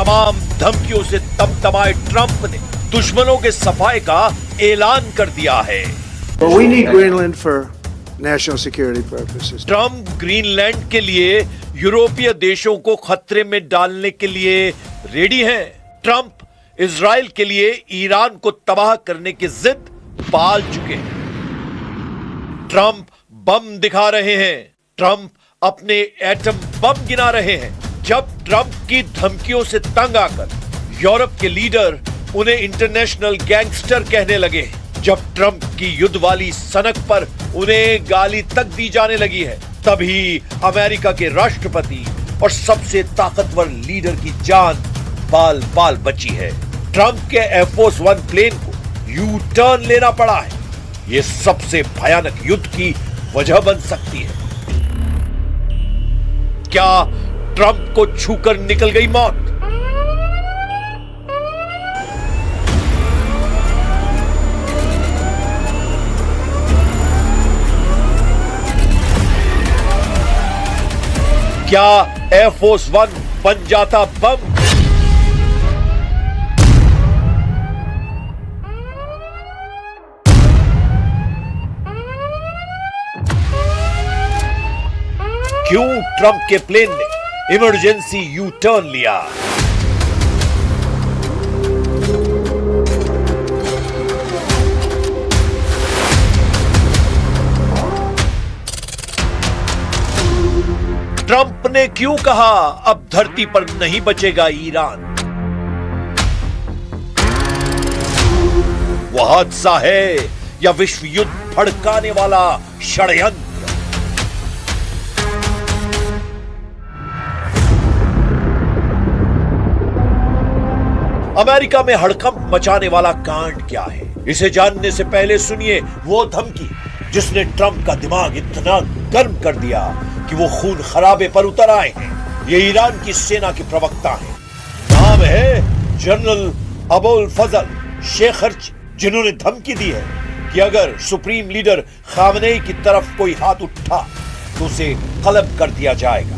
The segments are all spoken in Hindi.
तमाम धमकियों से तमतमाए ट्रंप ने दुश्मनों के सफाए का ऐलान कर दिया है। But we need Greenland for national security purposes. Trump Greenland के लिए यूरोपीय देशों को खतरे में डालने के लिए रेडी हैं। ट्रंप इजराइल के लिए ईरान को तबाह करने की जिद पाल चुके हैं। ट्रंप बम दिखा रहे हैं। ट्रंप अपने एटम बम गिना रहे हैं। जब ट्रंप की धमकियों से तंग आकर यूरोप के लीडर उन्हें इंटरनेशनल गैंगस्टर कहने लगे, जब ट्रंप की युद्ध वाली सनक पर उन्हें गाली तक दी जाने लगी है, तभी अमेरिका के राष्ट्रपति और सबसे ताकतवर लीडर की जान बाल बाल बची है। ट्रंप के एयरफोर्स वन प्लेन को यू टर्न लेना पड़ा है। यह सबसे भयानक युद्ध की वजह बन सकती है। क्या ट्रंप को छूकर निकल गई मौत? क्या एयरफोर्स वन बन जाता बम? क्यों ट्रंप के प्लेन ने इमरजेंसी यू टर्न लिया? ट्रंप ने क्यों कहा अब धरती पर नहीं बचेगा ईरान? वह हादसा है या विश्व युद्ध भड़काने वाला षड्यंत्र? अमेरिका में हड़कंप मचाने वाला कांड क्या है? इसे जानने से पहले सुनिए वो धमकी जिसने ट्रंप का दिमाग इतना गर्म कर दिया कि वो खून खराबे पर उतर आए हैं। ये ईरान की सेना के प्रवक्ता हैं। नाम है जनरल अबुल फजल शेखरच, जिन्होंने धमकी दी है कि अगर सुप्रीम लीडर खामनेई की तरफ कोई हाथ उठा तो उसे कलब कर दिया जाएगा।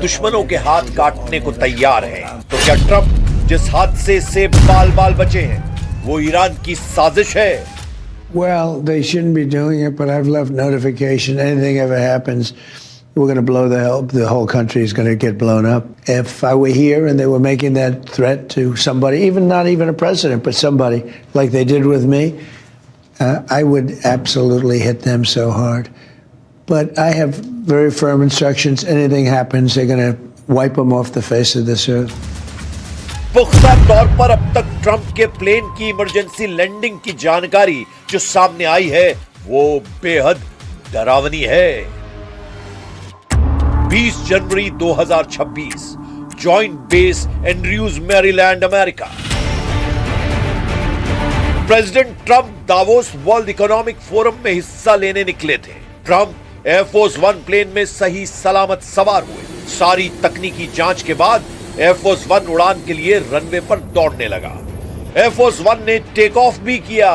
दुश्मनों के हाथ काटने को तैयार हैं। तो क्या ट्रंप जिस हादसे से बाल बाल बचे हैं वो ईरान की साजिश है? Well, they shouldn't be doing it, but I've left notification. Anything ever happens, we're going to blow the whole country is going to get blown up. If I were here and they were making that threat to somebody, even not even a president, but somebody like they did with me, I would absolutely hit them so hard. But I have very firm instructions. Anything happens, they're going to wipe them off the face of this earth. पुख्ता तौर पर अब तक ट्रंप के प्लेन की इमरजेंसी लैंडिंग की जानकारी जो सामने आई है वो बेहद डरावनी है। 20 जनवरी 2026, joint base Andrews, Maryland, America. President Trump Davos world economic forum में हिस्सा लेने निकले थे। ट्रंप एयरफोर्स वन प्लेन में सही सलामत सवार हुए। सारी तकनीकी जांच के बाद एयरफोर्स वन उड़ान के लिए रनवे पर दौड़ने लगा। एयरफोर्स वन ने टेक ऑफ भी किया,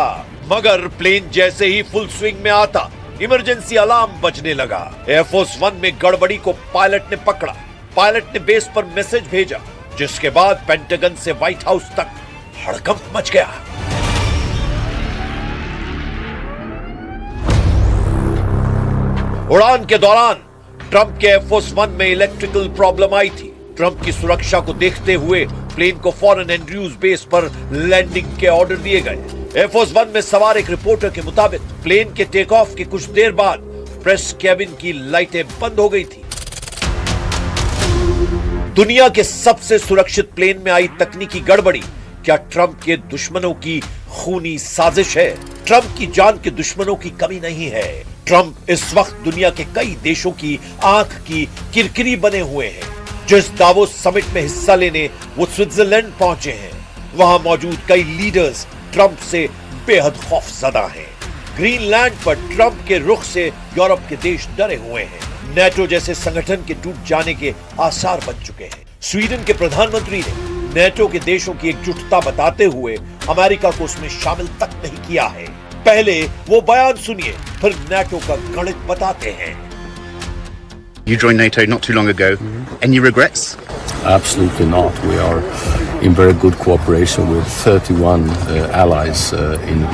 मगर प्लेन जैसे ही फुल स्विंग में आता इमरजेंसी अलार्म बजने लगा। एयरफोर्स वन में गड़बड़ी को पायलट ने पकड़ा। पायलट ने बेस पर मैसेज भेजा, जिसके बाद पेंटागन से व्हाइट हाउस तक हड़कंप मच गया। उड़ान के दौरान ट्रंप के एयरफोर्स वन में इलेक्ट्रिकल प्रॉब्लम आई थी। ट्रंप की सुरक्षा को देखते हुए प्लेन को फॉरेन एंड्रयूज बेस पर लैंडिंग के ऑर्डर दिए गए। एयरफोर्स वन में सवार एक रिपोर्टर के मुताबिक प्लेन के टेक ऑफ के कुछ देर बाद प्रेस कैबिन की लाइटें बंद हो गई थी। दुनिया के सबसे सुरक्षित प्लेन में आई तकनीकी गड़बड़ी क्या ट्रंप के दुश्मनों की खूनी साजिश है? ट्रंप की जान के दुश्मनों की कमी नहीं है। ट्रंप इस वक्त दुनिया के कई देशों की आंख की किरकिरी बने हुए हैं। जिस दावोस समिट में हिस्सा लेने वो स्विट्जरलैंड पहुंचे हैं, वहां मौजूद कई लीडर्स ट्रंप से बेहद खौफजदा हैं। ग्रीनलैंड पर ट्रंप के रुख से यूरोप के देश डरे हुए हैं। नेटो जैसे संगठन के टूट जाने के आसार बन चुके हैं। स्वीडन के प्रधानमंत्री ने नेटो के देशों की एकजुटता बताते हुए अमेरिका को उसमें शामिल तक नहीं किया है। पहले वो बयान सुनिए, फिर नेटो का गणित बताते हैं। You joined NATO not too long ago. Any regrets? Absolutely not. We are in very good cooperation with 31 allies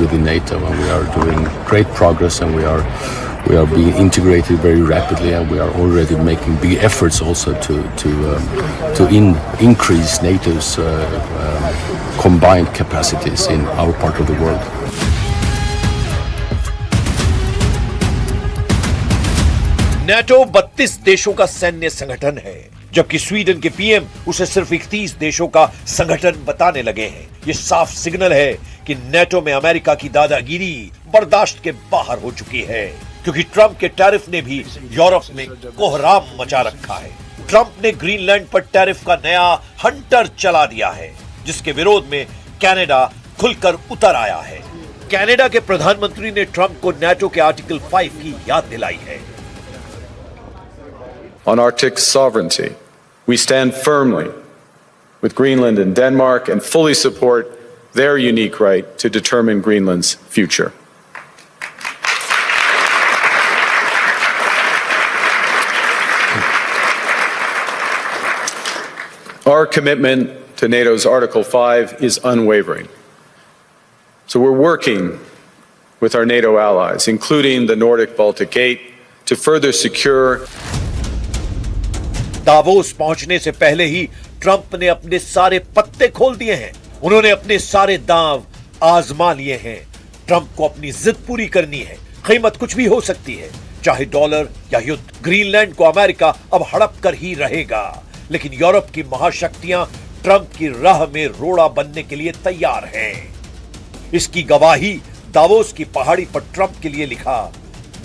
within NATO, and we are doing great progress, and we are being integrated very rapidly, and we are already making big efforts also to increase NATO's combined capacities in our part of the world. NATO 32 देशों का सैन्य संगठन है, जबकि स्वीडन के पीएम उसे सिर्फ 31 देशों का संगठन बताने लगे हैं। ये साफ सिग्नल है कि नेटो में अमेरिका की दादागिरी बर्दाश्त के बाहर हो चुकी है, क्योंकि ट्रंप के टैरिफ ने भी यूरोप में कोहराम मचा रखा है। ट्रंप ने ग्रीनलैंड पर टैरिफ का नया हंटर चला दिया है, जिसके विरोध में कनाडा खुलकर उतर आया है। कनाडा के प्रधानमंत्री ने ट्रंप को नेटो के आर्टिकल 5 की याद दिलाई है। On Arctic sovereignty, we stand firmly with Greenland and Denmark and fully support their unique right to determine Greenland's future. Our commitment to NATO's Article 5 is unwavering. So we're working with our NATO allies, including the Nordic Baltic Gate, to further secure Davos पहुंचने से पहले ही ट्रंप ने अपने सारे पत्ते खोल दिए हैं। उन्होंने अपने सारे दांव आजमा लिए हैं। ट्रंप को अपनी जिद पूरी करनी है, कीमत कुछ भी हो सकती है, चाहे डॉलर या युद्ध। ग्रीनलैंड को अमेरिका अब हड़प कर ही रहेगा, लेकिन यूरोप की महाशक्तियां ट्रंप की राह में रोड़ा बनने के लिए तैयार हैं। इसकी गवाही दावोस की पहाड़ी पर ट्रंप के लिए लिखा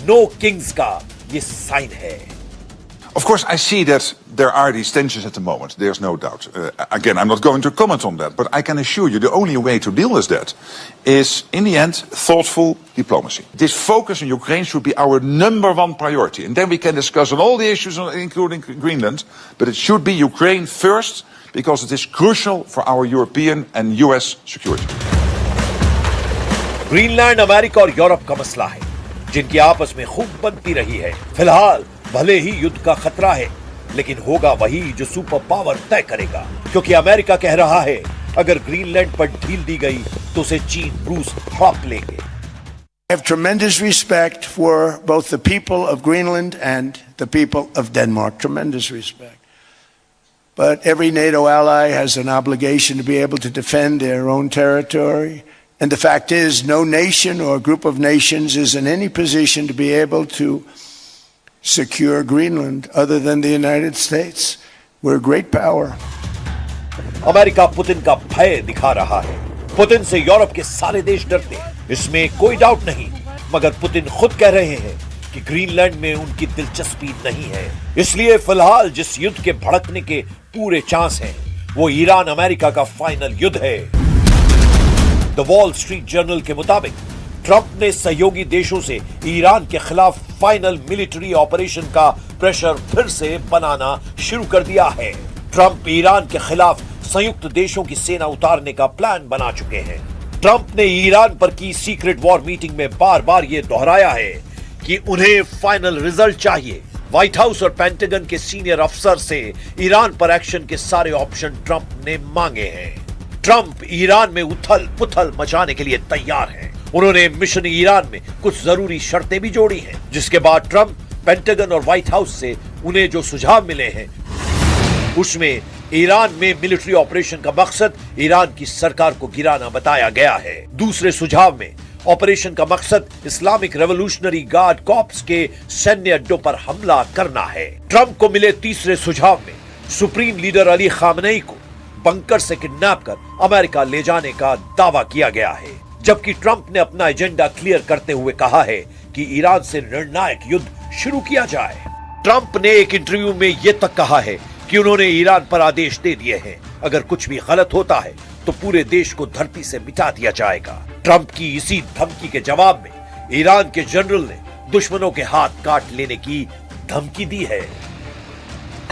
नो किंग्स का ये साइन है। Of course, I see that there are these tensions at the moment. There's no doubt. Again, I'm not going to comment on that, but I can assure you the only way to deal with that is, in the end, thoughtful diplomacy. This focus on Ukraine should be our number one priority. And then we can discuss on all the issues, including Greenland, but it should be Ukraine first, because it is crucial for our European and US security. Greenland America और यूरोप का मसला है, जिनकी आपस में खूब बनती रही है। फिलहाल भले ही युद्ध का खतरा है, लेकिन होगा वही जो सुपर पावर तय करेगा, क्योंकि अमेरिका कह रहा है अगर ग्रीनलैंड पर ढील दी गई तो उसे चीन रूस हड़प लेंगे। I have tremendous respect for both the people of Greenland and the people of Denmark. Tremendous respect. But every NATO ally has an obligation to be able to defend their own territory. And the fact is, no nation or group of nations is in any position to be able to secure Greenland other than the United States. We're a great power. America Putin का भय दिखा रहा है। पुतिन से यूरोप के सारे देश डरते हैं, इसमें कोई डाउट नहीं, मगर पुतिन खुद कह रहे हैं कि ग्रीनलैंड में उनकी दिलचस्पी नहीं है। इसलिए फिलहाल जिस युद्ध के भड़कने के पूरे चांस हैं, वो ईरान अमेरिका का फाइनल युद्ध है। द वॉल स्ट्रीट जर्नल के मुताबिक ट्रंप ने सहयोगी देशों से ईरान के खिलाफ फाइनल मिलिट्री ऑपरेशन का प्रेशर फिर से बनाना शुरू कर दिया है। ट्रंप ईरान के खिलाफ संयुक्त देशों की सेना उतारने का प्लान बना चुके हैं। ट्रंप ने ईरान पर की सीक्रेट वॉर मीटिंग में बार बार यह दोहराया है कि उन्हें फाइनल रिजल्ट चाहिए। व्हाइट हाउस और पेंटागन के सीनियर अफसर से ईरान पर एक्शन के सारे ऑप्शन ट्रंप ने मांगे हैं। ट्रंप ईरान में उथल पुथल मचाने के लिए तैयार हैं। उन्होंने मिशन ईरान में कुछ जरूरी शर्तें भी जोड़ी हैं, जिसके बाद ट्रंप, पेंटागन और व्हाइट हाउस से उन्हें जो सुझाव मिले हैं, उसमें ईरान में मिलिट्री ऑपरेशन का मकसद ईरान की सरकार को गिराना बताया गया है। दूसरे सुझाव में ऑपरेशन का मकसद इस्लामिक रेवोल्यूशनरी गार्ड कॉर्प्स के सैन्य अड्डों पर हमला करना है। ट्रंप को मिले तीसरे सुझाव में सुप्रीम लीडर अली खामनेई को बंकर से किडनैप कर अमेरिका ले जाने का दावा किया गया है, जबकि ट्रंप ने अपना एजेंडा क्लियर करते हुए कहा है कि ईरान से निर्णायक युद्ध शुरू किया जाए। ट्रंप ने एक इंटरव्यू में यह तक कहा है कि उन्होंने ईरान पर आदेश दे दिए हैं, अगर कुछ भी गलत होता है तो पूरे देश को धरती से मिटा दिया जाएगा। ट्रंप की इसी धमकी के जवाब में ईरान के जनरल ने दुश्मनों के हाथ काट लेने की धमकी दी है।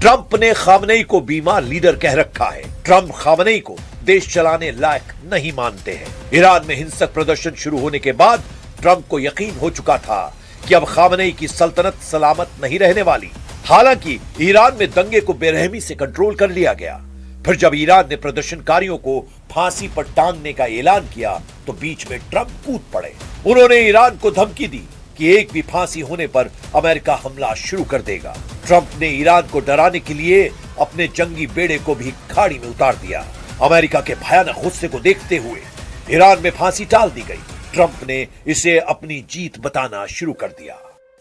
ट्रंप ने खामनेई को बीमार लीडर कह रखा है। ट्रंप खामनेई को देश चलाने लायक नहीं मानते हैं। ईरान में हिंसक प्रदर्शन शुरू होने के बाद ट्रंप को यकीन हो चुका था कि अब खामनेई की सल्तनत सलामत नहीं रहने वाली। हालांकि ईरान में दंगे को बेरहमी से कंट्रोल कर लिया गया। फिर जब ईरान ने प्रदर्शनकारियों को फांसी पर टांगने का ऐलान किया तो बीच में ट्रंप कूद पड़े। उन्होंने ईरान को धमकी दी कि एक भी फांसी होने पर अमेरिका हमला शुरू कर देगा। ट्रंप ने ईरान को डराने के लिए अपने जंगी बेड़े को भी खाड़ी में उतार दिया। अमेरिका के भयानक गुस्से को देखते हुए ईरान में फांसी टाल दी गई। ट्रंप ने इसे अपनी जीत बताना शुरू कर दिया।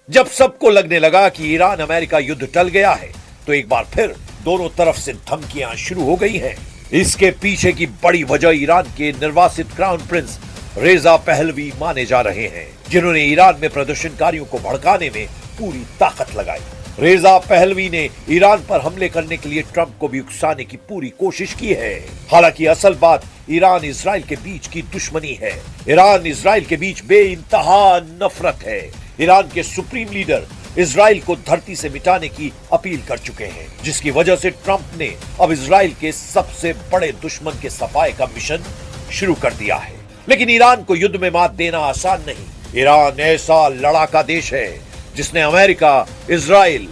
जब सबको लगने लगा कि ईरान अमेरिका युद्ध टल गया है तो एक बार फिर दोनों तरफ से धमकियां शुरू हो गई हैं। इसके पीछे की बड़ी वजह ईरान के निर्वासित क्राउन प्रिंस रेजा पहलवी माने जा रहे हैं, जिन्होंने ईरान में प्रदर्शनकारियों को भड़काने में पूरी ताकत लगाई। रेजा पहलवी ने ईरान पर हमले करने के लिए ट्रंप को भी उकसाने की पूरी कोशिश की है। हालांकि असल बात ईरान इजराइल के बीच की दुश्मनी है। ईरान इजराइल के बीच बेइंतहा नफरत है। ईरान के सुप्रीम लीडर इजराइल को धरती से मिटाने की अपील कर चुके हैं, जिसकी वजह से ट्रंप ने अब इजराइल के सबसे बड़े दुश्मन के सफाए का मिशन शुरू कर दिया है। लेकिन ईरान को युद्ध में मात देना आसान नहीं। ईरान ऐसा लड़ाका देश है जिसने अमेरिका, इजराइल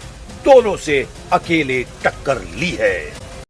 दोनों से अकेले टक्कर ली है।